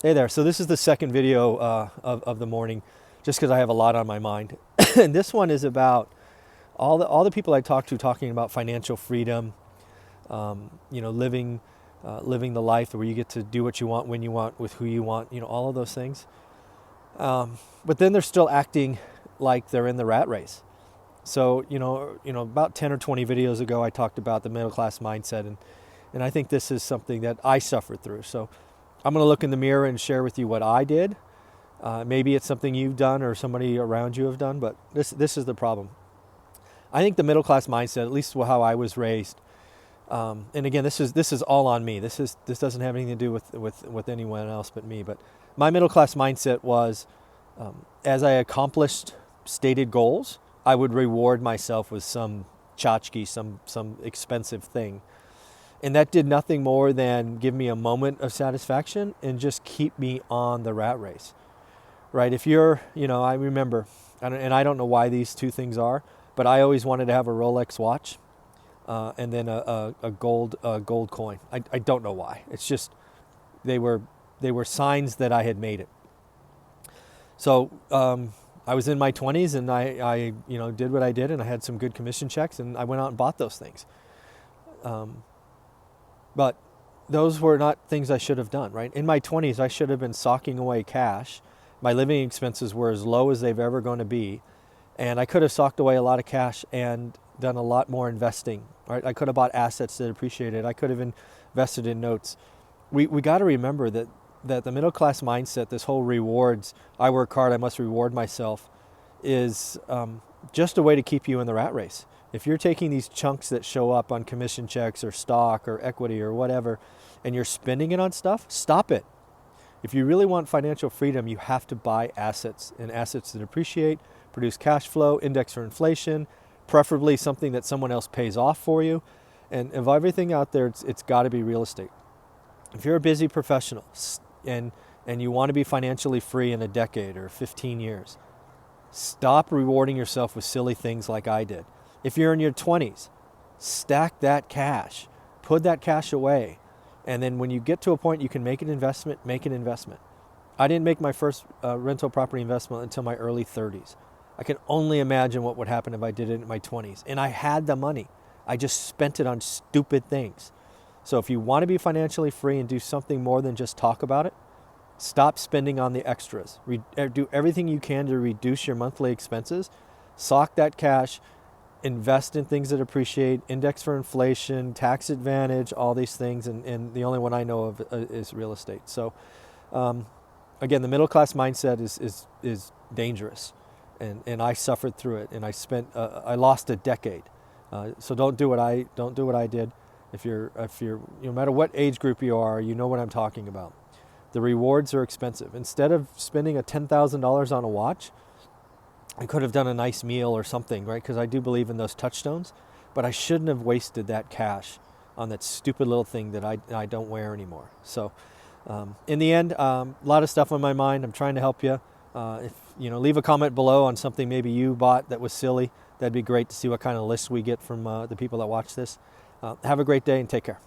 Hey there. So this is the second video of the morning, just because I have a lot on my mind. And this one is about all the people I talk to talking about financial freedom, living the life where you get to do what you want, when you want, with who you want, all of those things. But then they're still acting like they're in the rat race. So, about 10 or 20 videos ago, I talked about the middle class mindset, and I think this is something that I suffered through. So I'm going to look in the mirror and share with you what I did. Maybe it's something you've done or somebody around you have done, but this is the problem. I think the middle class mindset, at least how I was raised, and again, this is all on me. This doesn't have anything to do with anyone else but me. But my middle class mindset was, as I accomplished stated goals, I would reward myself with some tchotchke, some expensive thing. And that did nothing more than give me a moment of satisfaction and just keep me on the rat race, right? If you're, I remember, and I don't know why these two things are, but I always wanted to have a Rolex watch and then a gold coin. I don't know why. It's just they were signs that I had made it. So I was in my 20s and I did what I did, and I had some good commission checks, and I went out and bought those things. But those were not things I should have done, right? In my 20s, I should have been socking away cash. My living expenses were as low as they've ever going to be. And I could have socked away a lot of cash and done a lot more investing, right? I could have bought assets that appreciated. I could have invested in notes. We got to remember that the middle class mindset, this whole rewards, I work hard, I must reward myself, is just a way to keep you in the rat race. If you're taking these chunks that show up on commission checks or stock or equity or whatever, and you're spending it on stuff, stop it. If you really want financial freedom, you have to buy assets, and assets that appreciate, produce cash flow, index for inflation, preferably something that someone else pays off for you. And of everything out there, it's got to be real estate. If you're a busy professional and you want to be financially free in a decade or 15 years, stop rewarding yourself with silly things like I did. If you're in your 20s, stack that cash, put that cash away. And then when you get to a point you can make an investment, make an investment. I didn't make my first rental property investment until my early 30s. I can only imagine what would happen if I did it in my 20s. And I had the money. I just spent it on stupid things. So if you want to be financially free and do something more than just talk about it, stop spending on the extras. Do everything you can to reduce your monthly expenses. Sock that cash. Invest in things that appreciate, index for inflation, tax advantage, all these things. And the only one I know of is real estate. So again, the middle class mindset is dangerous. And I suffered through it. And I lost a decade. So don't do what I did. If you're no matter what age group you are, you know what I'm talking about. The rewards are expensive. Instead of spending $10,000 on a watch, I could have done a nice meal or something, right? Because I do believe in those touchstones, but I shouldn't have wasted that cash on that stupid little thing that I don't wear anymore. So in the end, a lot of stuff on my mind. I'm trying to help you. If leave a comment below on something maybe you bought that was silly. That'd be great to see what kind of lists we get from the people that watch this. Have a great day and take care.